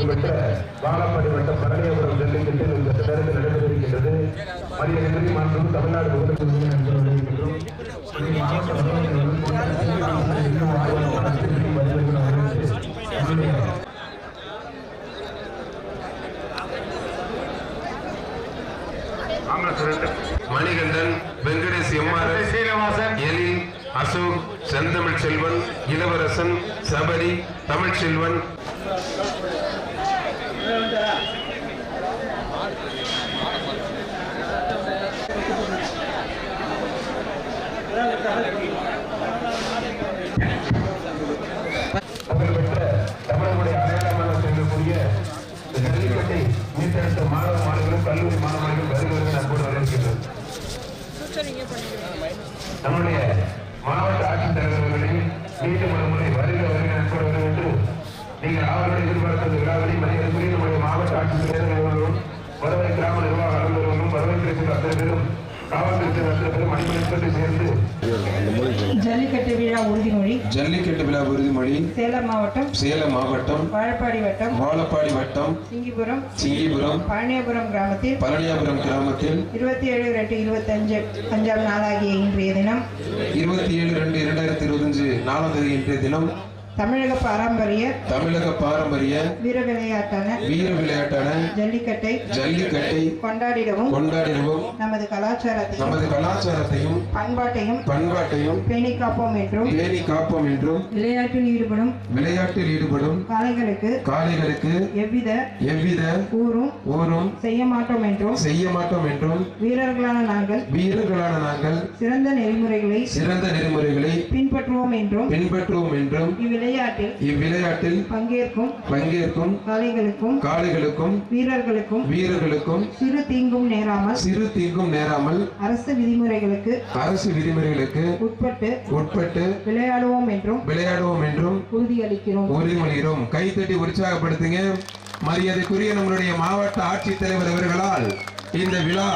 பெற்ற வாழப்பாடி வட்டம் பழனியாபுரம் ஜல்லிக்கட்டில் இந்த நேரத்தில் நடைபெறுகின்றது. மரியாதை மற்றும் தமிழ்நாடு மணிகண்டன், வெங்கடேஷ், எம்ஆர், சீனிவாசன், எழில், அசோக், செந்தமிழ் செல்வன், இளவரசன், சபரி, தமிழ் செல்வன், தமிழர்களுடைய அடையாளமாக செல்லக்கூடிய ஜல்லிக்கட்டை மீட்டெடுத்த மாணவ மாணவர்களும் கல்லூரி மாணவர்களும் வருகிறது அன்போடு வரவேற்கிறது. நம்முடைய மாவட்ட ஆட்சித்தலைவர்களையும் மீண்டும் ஒரு முறை வருகிற அன்போடு வரும் என்று நீங்கள் அவர்களுடைய எதிர்பார்த்த விழாவை மனிதர்களுடைய நம்முடைய மாவட்ட ஆட்சித்தலைவர்களும் வருவாய் கிராம நிர்வாக அலுவலர்களும் வருவாய்த்துறை அத்தனை பேரும் காவல்துறை அத்தனை பேரும் மணிமணிப்பட்டு சேர்ந்து ஜல்லிக்கட்டு விழா உறுதிமொழி சேலம் மாவட்டம் வாழப்பாடி வட்டம் சிங்கிபுரம் பழனியாபுரம் கிராமத்தில் 27/2/25 நாளாகிய இன்றைய தினம் 27/2/2025 நாலாம் தேதி இன்றைய தினம் தமிழக பாரம்பரிய வீர விளையாட்டான ஜல்லிக்கட்டை கொண்டாடிடவும் நமது கலாச்சாரத்தையும் பண்பாட்டையும் பேணி காப்போம் என்றும் விளையாட்டில் ஈடுபடும் காளைகளுக்கு எவ்வித ஊரும் செய்ய மாட்டோம் என்றும் வீரர்களான நாங்கள் சிறந்த நெறிமுறைகளை பின்பற்றுவோம் என்றும் இவ்விளையாட்டில் பங்கேற்கும் காளைகளுக்கும் வீரர்களுக்கும் சிறு தீங்கும் நேராமல் அரசு விதிமுறைகளுக்கு உட்பட்டு விளையாடுவோம் என்றும் உறுதிமொழிகிறோம். கைத்தட்டி உற்சாகப்படுத்துங்க. மரியாதைக்குரிய நம்மளுடைய மாவட்ட ஆட்சித்தலைவர் அவர்களால் இந்த விழா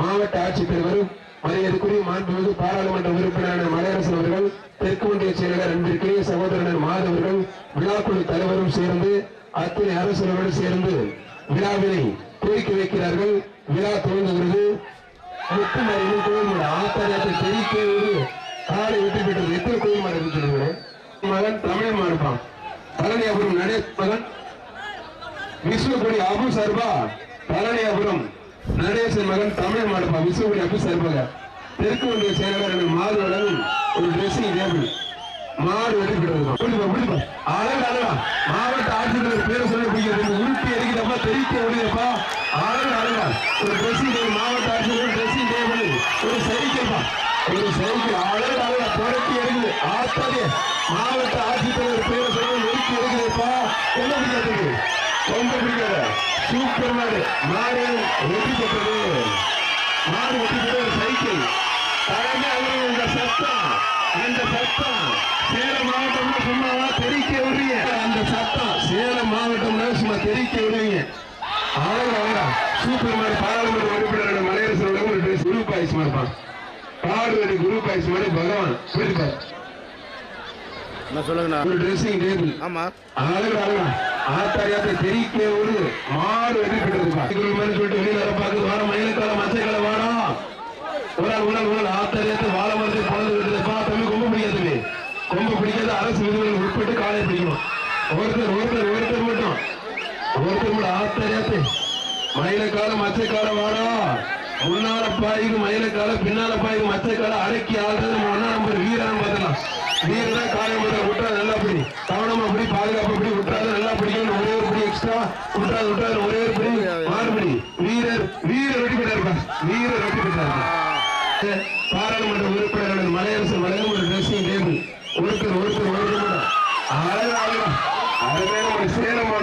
மாவட்ட ஆட்சித்தலைவரும் மரியாதைக்குரிய மாண்புமிகு பாராளுமன்ற உறுப்பினரான மலையரசன் அவர்கள், தெற்கு ஒன்றிய செயலாளர் அன்பிற்குரிய சகோதரர் மாதவர்கள், விழாக்குழு தலைவரும் சேர்ந்து அத்தனை அரசர்களோடு சேர்ந்து விழாவினை துவக்கி வைக்கிறார்கள். விழா துவங்குகிறது. முத்துமாரியின் கோயில் மாடு ஆத்தாரியத்தை தெரிவிக்கிறது. காலை வெற்றி பெற்றது. எத்தனை கோயில் மாடு இருக்கு சொல்லுங்க. மகன் தமிழ் மாடுப்பான். பழனியாபுரம் நடே மகன் விஸ்வகுடி அபு சர்பா. பழனியாபுரம் நடேசன் மகன் தமிழ் மாடுப்பா. விஸ்வகுடி அபு சர்பாக தெற்கு ஒன்றிய செயலாளர் மாதவர்கள் ஒரு ட்ரெஸ்ஸிங் டேபிள் மாடு வெற்றி பெற்றது. அழகா மாவட்ட ஆட்சித்தலைவர் பேரை சொல்ல பிடிக்கிறது. உருட்டி அடிக்கிறப்பா தெரிவிக்க முடியப்பா. அழகா ஒரு ட்ரெஸ்ஸிங் டேபிள் மாவட்ட ஆட்சித்தலைவர் ட்ரெஸ்ஸிங் டேபிள் ஒரு சைக்கிள் அழகா புரட்டி எடுக்குது. ஆத்தாலே மாவட்ட ஆட்சித்தலைவர் பேரை சொல்ல நெருக்கி எடுக்குதுப்பா. என்ன பிடிக்காது? ரொம்ப பிடிக்காத சூப்பர் மாடு. மாடு வெற்றி பெற்றது. சைக்கிள் அந்த சத்தம் சேலம் மாவட்டம்னா சும்மாவா தெரிக்க விடுறீங்க. அந்த சத்தம் சேலம் மாவட்டம்னா சும்மா தெரிக்க விடுவீங்க. அழகா சூப்பர் மாடு. பாராளுமன்ற உறுப்பினரான மலையரசனோட ஒரு குரு பாய்ஸ் மாடுப்பான். பாடுவதி குரு பாய்ஸ் மாடு பகவான் புரியுது. ஒரு ட்ரெஸ்ஸிங் டேபிள். ஆமா அழகா ஆத்தாரியாத்தை தெரிக்க ஒரு மாடு வெற்றி பெற்றது. சொல்லிட்டு வெளியில வர பார்க்குது. வாரம் மயிலக்காலம் மச்சைக்கால வாரம் உடல் ஆத்தாரியத்தை வாழ மரத்தை பொழுது விட்டுப்பா. தமிழ் ரொம்ப பிடிக்காது. ரொம்ப பிடிக்காது. அரசு விதிமுறைகள் உட்பட்டு காலை பிடிக்கணும். ஒருத்தர் மட்டும் ஆத்தாரியத்தை மயிலக்காலம் மச்சைக்காலம் வாரம் முன்னால பாய்க்கு மயிலக்காலம் பின்னால பாய்க்கு மச்சைக்காலம் அடக்கி ஆள்றது ஒன்னா நம்பர் வீரன் பார்த்தலாம். வீரன் காலை மட்டும் விட்டா நல்லா பிடி. கவனமா அப்படி பாதுகாப்பு அப்படி விட்டுறாது நல்லா பிடிக்கணும். ஒரே ஒரு படி எக்ஸ்ட்ரா விட்டுறாது ஒரே ஒரு படி மாறுபடி. வீரர் வெட்டி பெற்றாரு. பாராளுமன்ற உறுப்பினர்கள் மலையரசு வழங்கும் ஒரு ட்ரெஸ்ஸிங் டேபிள். ஒருத்தர் அழகா சேலம்